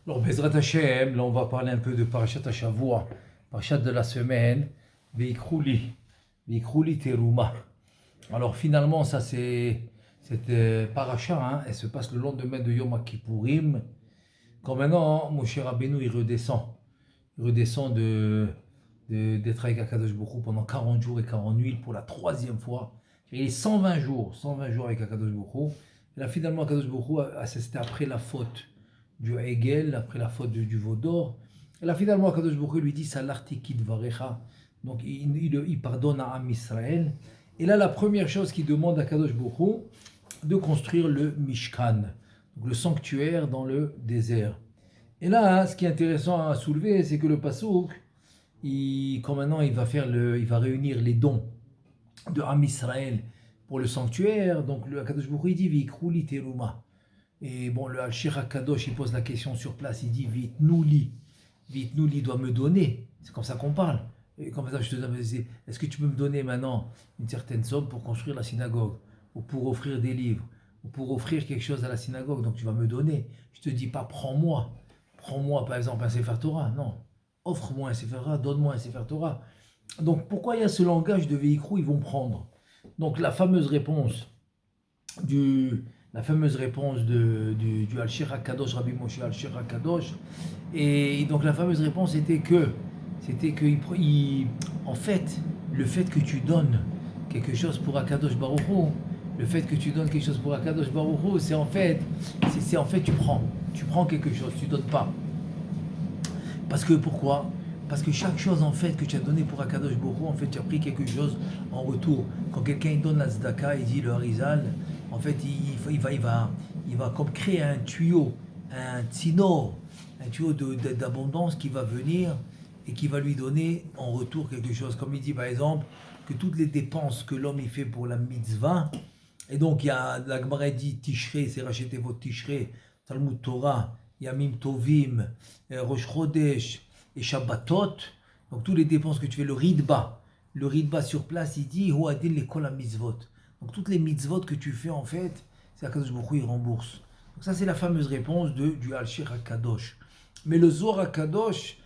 Alors, Bezrat Hashem, là on va parler un peu de Parashat Hashavua, Parashat de la semaine, Veikrouli, Veikrouli Teruma. Alors finalement, ça c'est cette paracha, hein, elle se passe le lendemain de Yom Kippourim. Quand maintenant, Moshe Rabbeinu il redescend d'être avec Akadosh Baruch Hu pendant 40 jours et 40 nuits pour la troisième fois. Il est 120 jours avec Akadosh Baruch Hu. Et là finalement, Akadosh Baruch Hu, c'était après la faute du Hegel, après la faute du veau d'or. Et là, finalement, Akadosh Baruch Hu lui dit Salartikid varecha. Donc, il pardonne à Am Israël. Et là, la première chose qu'il demande à Kadosh Baruch Hu, de construire le Mishkan, donc le sanctuaire dans le désert. Et là, hein, ce qui est intéressant à soulever, c'est que le Passouk, quand maintenant il va réunir les dons de Am Israël pour le sanctuaire, donc le Kadosh Baruch Hu il dit Vikrouli teruma. Et bon, le Al-Shir HaKadosh, il pose la question sur place, il dit Vitnouli doit me donner. C'est comme ça qu'on parle. Et comme ça, je te dis, est-ce que tu peux me donner maintenant une certaine somme pour construire la synagogue, ou pour offrir des livres, ou pour offrir quelque chose à la synagogue? Donc tu vas me donner. Je te dis pas, prends-moi par exemple un Sefer Torah. Non, offre-moi un Sefer Torah, donne-moi un Sefer Torah. Donc pourquoi il y a ce langage de Veikru, ils vont prendre? Donc la fameuse réponse du Al-Shir HaKadosh, Rabbi Moshe Al-Shir HaKadosh. Et donc la fameuse réponse était que, en fait, le fait que tu donnes quelque chose pour Akadosh Baruch Hu, c'est en fait, tu prends quelque chose, tu donnes pas. Parce que pourquoi? Parce que chaque chose en fait que tu as donné pour Akadosh Baruch Hu, en fait tu as pris quelque chose en retour. Quand quelqu'un donne la tzedaka, il dit le harizal, en fait il va comme créer un tuyau, un tuyau d'abondance qui va venir et qui va lui donner en retour quelque chose. Comme il dit par exemple que toutes les dépenses que l'homme il fait pour la mitzvah, et donc il y a la Gemara dit Tishrei, c'est racheter votre Tishrei, Talmud Torah, Yamim Tovim, Rosh Chodesh et Shabbatot, donc toutes les dépenses que tu fais, le Ridba sur place, il dit Huadin les kol mitzvot. Donc toutes les mitzvot que tu fais en fait, c'est Akadosh Baruch Hu, il rembourse. Donc ça c'est la fameuse réponse du Al-Shir HaKadosh. Mais le Zohar HaKadosh,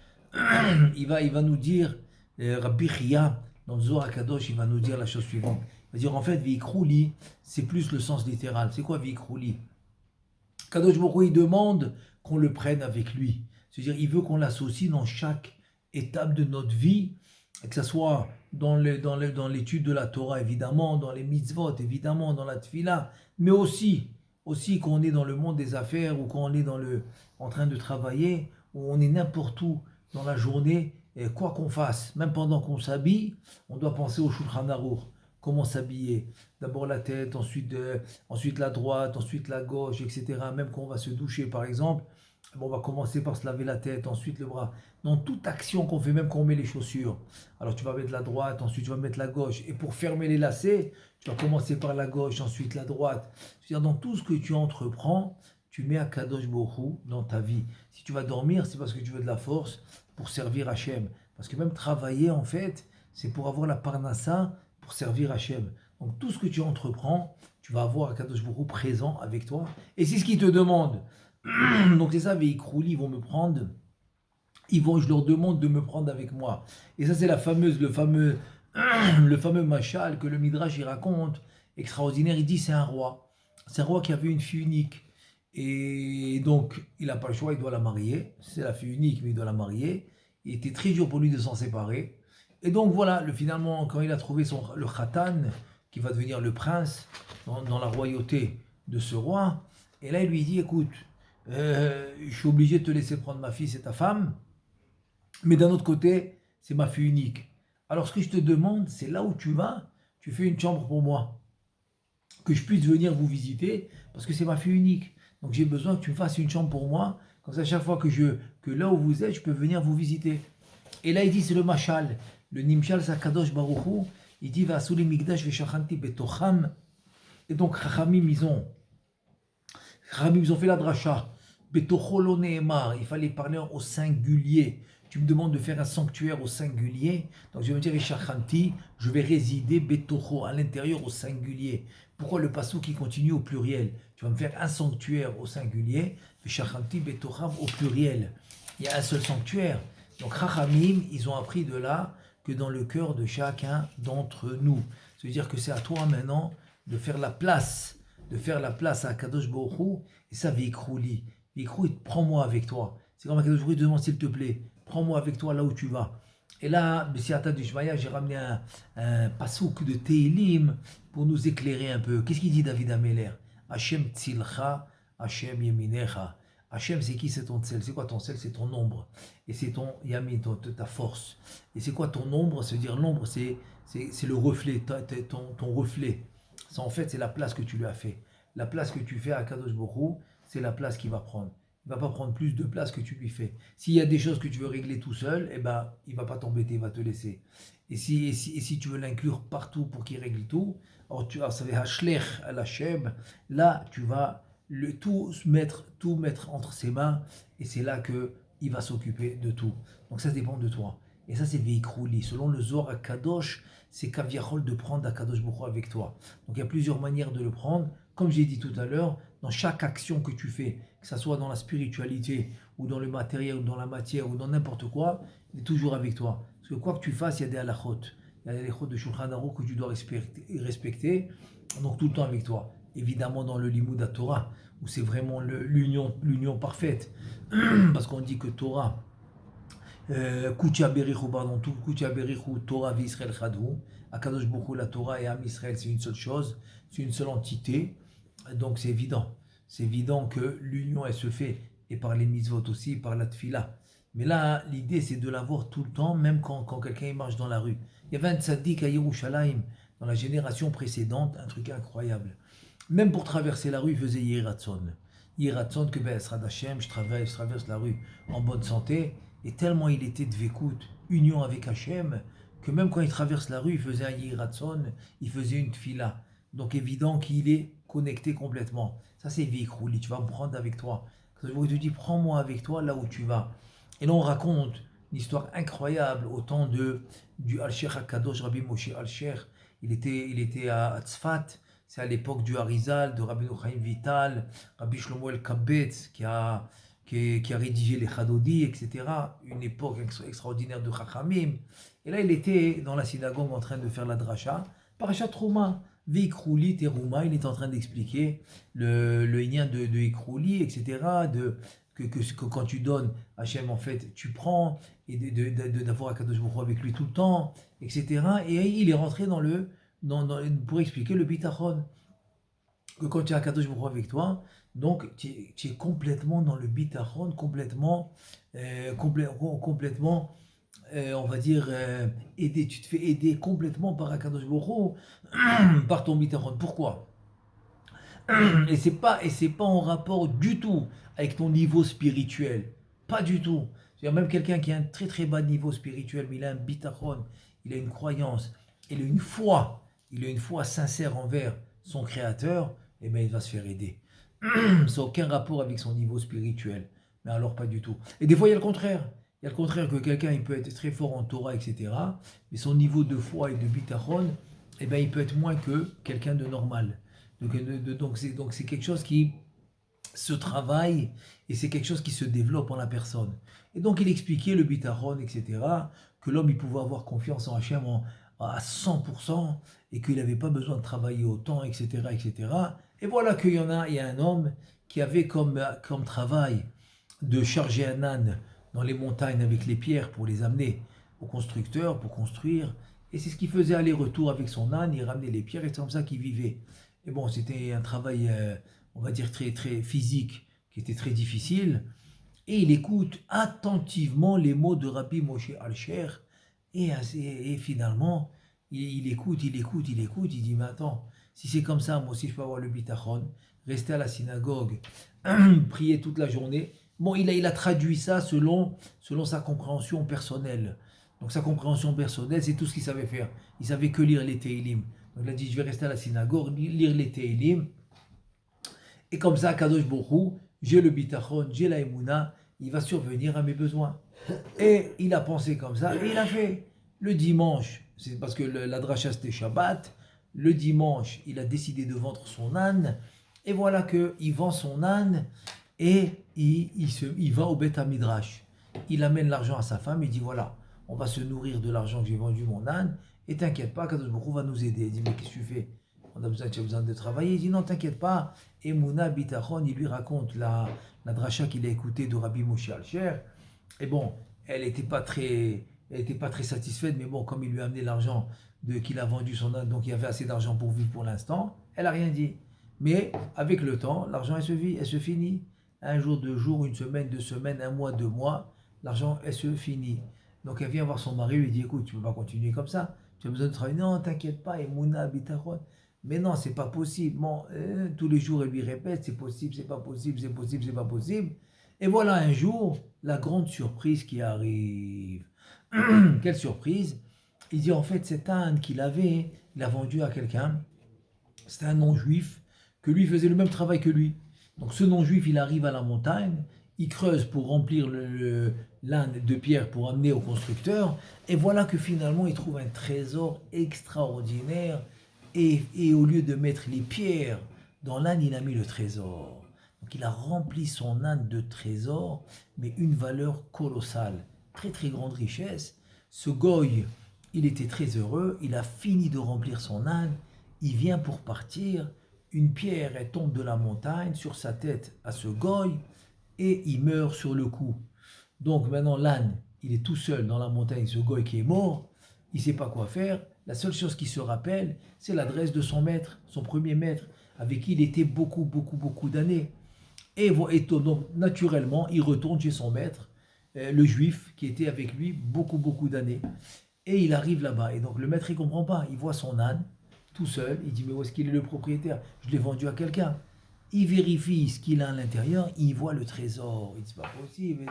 il va nous dire, Rabbi Chia, dans le Zohar HaKadosh, il va nous dire la chose suivante. Il va dire en fait, Vikrouli, c'est plus le sens littéral. C'est quoi Vikrouli? Kadosh Baruch Hu, il demande qu'on le prenne avec lui. C'est-à-dire, il veut qu'on l'associe dans chaque étape de notre vie, que ce soit dans l'étude de la Torah, évidemment, dans les mitzvot, évidemment, dans la tefila, mais aussi quand on est dans le monde des affaires ou quand on est en train de travailler, ou on est n'importe où dans la journée, et quoi qu'on fasse, même pendant qu'on s'habille, on doit penser au Shulchan Aruch. Comment s'habiller? D'abord la tête, ensuite la droite, ensuite la gauche, etc. Même quand on va se doucher, par exemple, on va commencer par se laver la tête, ensuite le bras. Dans toute action qu'on fait, même quand on met les chaussures, alors tu vas mettre la droite, ensuite tu vas mettre la gauche. Et pour fermer les lacets, tu vas commencer par la gauche, ensuite la droite. C'est-à-dire dans tout ce que tu entreprends, tu mets Akadosh Baruch Hu dans ta vie. Si tu vas dormir, c'est parce que tu veux de la force pour servir Hachem. Parce que même travailler, en fait, c'est pour avoir la parnassa, pour servir Hachem. Donc tout ce que tu entreprends, tu vas avoir Akadosh Baruch Hu présent avec toi. Et c'est ce qu'il te demande. Donc c'est ça, Veikrouli, ils vont me prendre. Je leur demande de me prendre avec moi. Et ça, c'est le fameux machal que le Midrash il raconte, extraordinaire. Il dit c'est un roi. C'est un roi qui avait une fille unique. Et donc, il n'a pas le choix, il doit la marier. C'est la fille unique, mais il doit la marier. Il était très dur pour lui de s'en séparer. Et donc voilà, finalement, quand il a trouvé le khatan, qui va devenir le prince dans la royauté de ce roi, et là il lui dit, écoute, je suis obligé de te laisser prendre ma fille, c'est ta femme, mais d'un autre côté, c'est ma fille unique. Alors ce que je te demande, c'est là où tu vas, tu fais une chambre pour moi, que je puisse venir vous visiter, parce que c'est ma fille unique. Donc j'ai besoin que tu me fasses une chambre pour moi, comme ça chaque fois que là où vous êtes, je peux venir vous visiter. Et là il dit, c'est le machal, le nimshal Sakadosh Baruch Hu, il dit, Vasuli Migdash Veshachanti Betocham. Et donc Chachamim, ils ont fait la dracha. Betocholo Nehemar, il fallait parler au singulier. tu me demandes de faire un sanctuaire au singulier, donc je vais me dire Shachanti, je vais résider Betocho, à l'intérieur au singulier. Pourquoi le passou qui continue au pluriel? Tu vas me faire un sanctuaire au singulier, Shachanti Betocham au pluriel. Il y a un seul sanctuaire. Donc Chachamim, ils ont appris de là que dans le cœur de chacun d'entre nous. C'est-à-dire que c'est à toi maintenant de faire la place à Kadosh Baruch Hu, et ça, Vikrouli. Vikrouli, prends-moi avec toi. C'est comme Kadosh Baruch Hu te demande, s'il te plaît, prends-moi avec toi là où tu vas. Et là, Bessiata du Shmaya, j'ai ramené un pasouk de Teilim pour nous éclairer un peu. Qu'est-ce qu'il dit David Ameller? Hashem tzilcha, Hashem yeminecha. Hashem, c'est qui? C'est ton tsel. C'est quoi ton tsel? C'est ton ombre. Et c'est ton yamin, ta force. Et c'est quoi ton ombre? Ça veut dire l'ombre, c'est le reflet, ton reflet. Ça, en fait, c'est la place que tu lui as fait. La place que tu fais à Kadosh Baruch Hu, c'est la place qu'il va prendre. Il ne va pas prendre plus de place que tu lui fais. S'il y a des choses que tu veux régler tout seul, eh ben, il ne va pas t'embêter, il va te laisser. Et si tu veux l'inclure partout pour qu'il règle tout, alors ça va Hashler à la Hashem, là, tu vas tout mettre entre ses mains, et c'est là qu'il va s'occuper de tout. Donc ça dépend de toi. Et ça, c'est Veikrouli. Selon le Zohar Kadosh, c'est Kaviachol de prendre Akadosh Baruch Hu avec toi. Donc il y a plusieurs manières de le prendre. Comme j'ai dit tout à l'heure, dans chaque action que tu fais, que ce soit dans la spiritualité, ou dans le matériel, ou dans la matière, ou dans n'importe quoi, il est toujours avec toi. Parce que quoi que tu fasses, il y a des halachot. Il y a des halachot de Shulchan Aruch que tu dois respecter. Donc tout le temps avec toi. Évidemment dans le Limud à Torah, où c'est vraiment l'union parfaite. Parce qu'on dit que Torah, Kutia Berichu, pardon, tout Kutia Berichu, Torah v'Israël Chadhu. Akadosh Baruch Hu, la Torah et Am Israël, c'est une seule chose, c'est une seule entité. Donc c'est évident. C'est évident que l'union, elle se fait, et par les mitzvot aussi, par la tfila. Mais là, l'idée, c'est de l'avoir tout le temps, même quand quelqu'un marche dans la rue. Il y avait un tzaddik à Yerushalayim, dans la génération précédente, un truc incroyable. Même pour traverser la rue, il faisait Yeratzon. Yeratzon, que ben, Esrad Hashem, je traverse la rue en bonne santé. Et tellement il était de Vekout, union avec Hashem, que même quand il traverse la rue, il faisait un Yeratzon, il faisait une tfila. Donc évident qu'il est connecté complètement. Ça c'est Vikrouli, tu vas me prendre avec toi. Je te dis, prends-moi avec toi là où tu vas. Et là on raconte une histoire incroyable au temps du Al-Sheikh HaKadosh, Rabbi Moshe Al-Sheikh. Il était à Tzfat, c'est à l'époque du Harizal, de Rabbi Chaim Vital, Rabbi Shlomo El-Kabetz, qui a rédigé les Chadodi, etc. Une époque extraordinaire de Chachamim. Et là, il était dans la synagogue en train de faire la dracha. Parashat Trouma, Veikrouli, Terouma, il est en train d'expliquer le lien de Ikrouli, etc. Que quand tu donnes, Hachem, en fait, tu prends, et d'avoir Akadosh Baruch Hu avec lui tout le temps, etc. Et il est rentré pour expliquer le bitachon. Que quand tu as Akadosh Baruch Hu avec toi, donc tu es complètement dans le bitachon, complètement, on va dire, aidé. Tu te fais aider complètement par Akadosh Baruch Hu, par ton bitachon. Pourquoi? Et c'est pas en rapport du tout avec ton niveau spirituel. Pas du tout. C'est-à-dire même quelqu'un qui a un très très bas niveau spirituel, mais il a un bitachon, il a une croyance, il a une foi sincère envers son créateur, eh bien il va se faire aider. Ça n'a aucun rapport avec son niveau spirituel. Mais alors pas du tout. Et des fois il y a le contraire. Il y a le contraire que quelqu'un il peut être très fort en Torah, etc. Mais son niveau de foi et de bitachon, eh bien il peut être moins que quelqu'un de normal. Donc c'est quelque chose qui se travaille et c'est quelque chose qui se développe en la personne. Et donc il expliquait le bitachon, etc. Que l'homme il pouvait avoir confiance en Hachem à 100% et qu'il n'avait pas besoin de travailler autant, etc., etc. Et voilà qu'il y a un homme qui avait comme travail de charger un âne dans les montagnes avec les pierres pour les amener au constructeur pour construire. Et c'est ce qu'il faisait aller-retour avec son âne, il ramenait les pierres et c'est comme ça qu'il vivait. Et bon, c'était un travail, on va dire, très, très physique, qui était très difficile. Et il écoute attentivement les mots de Rabbi Moshe Al-Sheikh. Et finalement, il écoute, il dit, mais attends, si c'est comme ça, moi aussi je peux avoir le bitachon, rester à la synagogue, prier toute la journée. Bon, il a traduit ça selon sa compréhension personnelle. Donc sa compréhension personnelle, c'est tout ce qu'il savait faire. Il savait que lire les Teilim. Donc il a dit, je vais rester à la synagogue, lire les Teilim. Et comme ça, Kadosh Baruch Hu, j'ai le bitachon, j'ai la Emouna, il va survenir à mes besoins. Et il a pensé comme ça, et il a fait. Le dimanche, c'est parce que la dracha c'était Shabbat, le dimanche, il a décidé de vendre son âne, et voilà qu'il vend son âne, et il va au Beth Midrash. Il amène l'argent à sa femme, il dit voilà, on va se nourrir de l'argent que j'ai vendu mon âne, et t'inquiète pas, Kadosh Baruch Hu va nous aider. Il dit mais qu'est-ce que tu fais? Tu as besoin de travailler. Il dit non, t'inquiète pas. Et Mouna Bitachon, il lui raconte la dracha qu'il a écoutée de Rabbi Moshe Alcher. Et bon, elle n'était pas très satisfaite, mais bon, comme il lui a amené l'argent qu'il a vendu son âne, donc il y avait assez d'argent pour vivre pour l'instant, elle n'a rien dit. Mais avec le temps, l'argent, elle se finit. Un jour, 2 jours, une semaine, 2 semaines, un mois, 2 mois, l'argent, elle se finit. Donc elle vient voir son mari, lui dit écoute, tu ne peux pas continuer comme ça. Tu as besoin de travailler. Non, t'inquiète pas, et Mouna Bitachon. Mais non, c'est pas possible. Bon, tous les jours, elle lui répète c'est possible, c'est pas possible, c'est possible, c'est pas possible. Et voilà un jour, la grande surprise qui arrive. Quelle surprise? Il dit en fait, cet âne qu'il avait, il a vendu à quelqu'un. C'était un non-juif que lui faisait le même travail que lui. Donc ce non-juif, il arrive à la montagne, il creuse pour remplir l'âne de pierre pour amener au constructeur. Et voilà que finalement, il trouve un trésor extraordinaire. Et au lieu de mettre les pierres dans l'âne, il a mis le trésor. Donc il a rempli son âne de trésors, mais une valeur colossale, très très grande richesse. Ce goy, il était très heureux, il a fini de remplir son âne, il vient pour partir, une pierre elle tombe de la montagne sur sa tête à ce goy, et il meurt sur le coup. Donc maintenant l'âne, il est tout seul dans la montagne, ce goy qui est mort, il ne sait pas quoi faire. La seule chose qu'il se rappelle, c'est l'adresse de son maître, son premier maître, avec qui il était beaucoup d'années. Et donc, naturellement, il retourne chez son maître, le juif, qui était avec lui beaucoup d'années. Et il arrive là-bas. Et donc, le maître, il ne comprend pas. Il voit son âne, tout seul. Il dit, mais où est-ce qu'il est le propriétaire? Je l'ai vendu à quelqu'un. Il vérifie ce qu'il a à l'intérieur. Il voit le trésor. Il dit, c'est pas possible.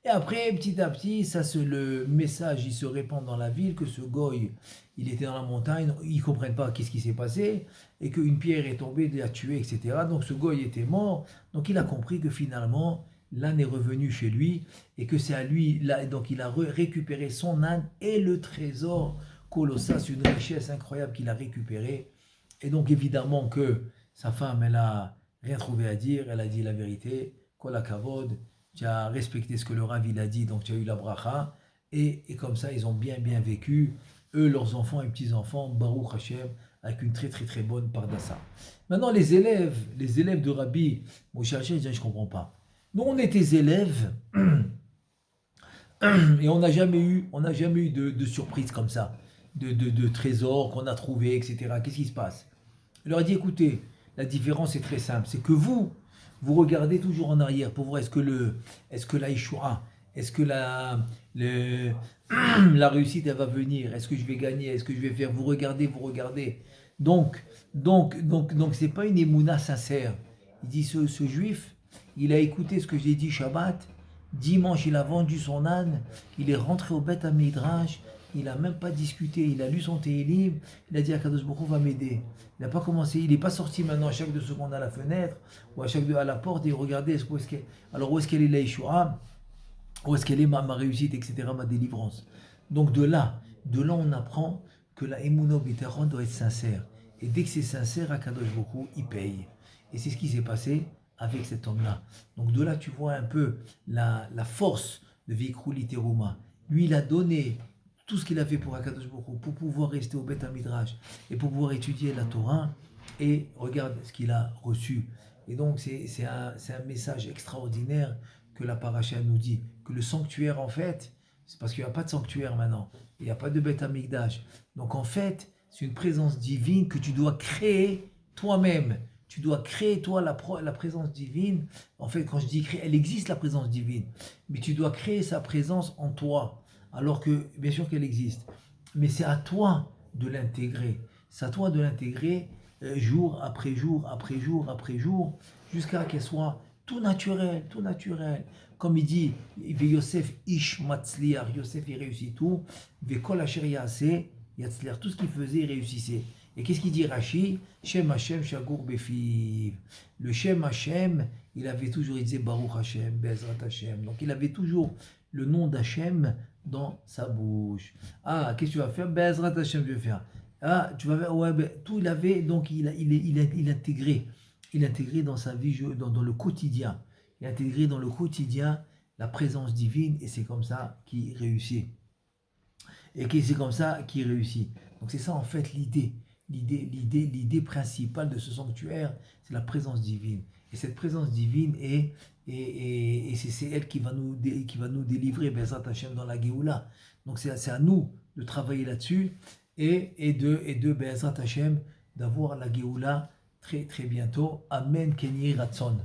Et après, petit à petit, le message, il se répand dans la ville que ce goy, il était dans la montagne, ils ne comprennent pas qu'est-ce qui s'est passé, et qu'une pierre est tombée, il l'a tué, etc. Donc ce goy était mort, donc il a compris que finalement, l'âne est revenu chez lui, et que c'est à lui, là, donc il a récupéré son âne et le trésor colossal, c'est une richesse incroyable qu'il a récupérée. Et donc évidemment que sa femme, elle a rien trouvé à dire, elle a dit la vérité, kol hakavod, tu as respecté ce que le Rav il a dit, donc tu as eu la bracha, et comme ça ils ont bien vécu, eux, leurs enfants et petits-enfants, Baruch Hashem, avec une très bonne pardassa. Maintenant les élèves de Rabbi Moshe Hashem, ils disent je ne comprends pas. Nous on était élèves, et on n'a jamais eu de surprise comme ça, de trésors qu'on a trouvés, etc. Qu'est-ce qui se passe? Il leur a dit écoutez, la différence est très simple, c'est que vous regardez toujours en arrière pour voir est-ce que la Yeshua, est-ce que la réussite elle va venir, est-ce que je vais gagner, est-ce que je vais faire, vous regardez. Donc c'est pas une émouna sincère. Il dit ce juif, il a écouté ce que j'ai dit Shabbat, dimanche il a vendu son âne, il est rentré au Beth Midrash, il n'a même pas discuté, il a lu son Tehillim, il a dit Akadosh Baruch Hu va m'aider. Il n'a pas commencé, il n'est pas sorti maintenant à chaque 2 secondes à la fenêtre ou à la porte et regardez où est-ce qu'elle est la Yeshua, où est-ce qu'elle est ma réussite, etc., ma délivrance. Donc de là on apprend que la Emunah B'Tachon doit être sincère. Et dès que c'est sincère, Akadosh Baruch Hu, il paye. Et c'est ce qui s'est passé avec cet homme-là. Donc de là, tu vois un peu la force de Vikrouli Teruma. Lui, il a donné tout ce qu'il a fait pour Akadosh Baruch Hu, pour pouvoir rester au Beth Midrash et pour pouvoir étudier la Torah. Et regarde ce qu'il a reçu. Et donc c'est un message extraordinaire que la paracha nous dit, que le sanctuaire en fait, c'est parce qu'il n'y a pas de sanctuaire maintenant, il n'y a pas de Beth Amikdash. Donc en fait, c'est une présence divine que tu dois créer toi-même. Tu dois créer toi la présence divine. En fait, quand je dis créer, elle existe la présence divine, mais tu dois créer sa présence en toi. Alors que, bien sûr qu'elle existe, mais c'est à toi de l'intégrer. C'est à toi de l'intégrer jour après jour, jusqu'à qu'elle soit tout naturel. Comme il dit, Yosef ish matzliar, Yosef il réussit tout, Vekol asher yaaseh yatzliar, tout ce qu'il faisait, il réussissait. Et qu'est-ce qu'il dit Rashi? Shem Hashem Shagour Befiv. Le Shem Hashem, il avait toujours, il disait Baruch Hashem, Bezrat Hashem. Donc il avait toujours le nom d'Hashem dans sa bouche. Ah, qu'est-ce que tu vas faire? Bezrat Hashem, je vais faire. Ah, tu vas faire, ouais, ben, tout il avait, donc il intégrait dans sa vie, dans le quotidien. Il intégrait dans le quotidien la présence divine et c'est comme ça qu'il réussit. Et c'est comme ça qu'il réussit. Donc c'est ça en fait l'idée. L'idée principale de ce sanctuaire, c'est la présence divine. Et cette présence divine c'est elle qui va nous délivrer Bezrat Hashem dans la Géoula. Donc c'est à nous de travailler là-dessus et de Bezrat Hashem d'avoir la Géoula très très bientôt. Amen Kenyi Ratson.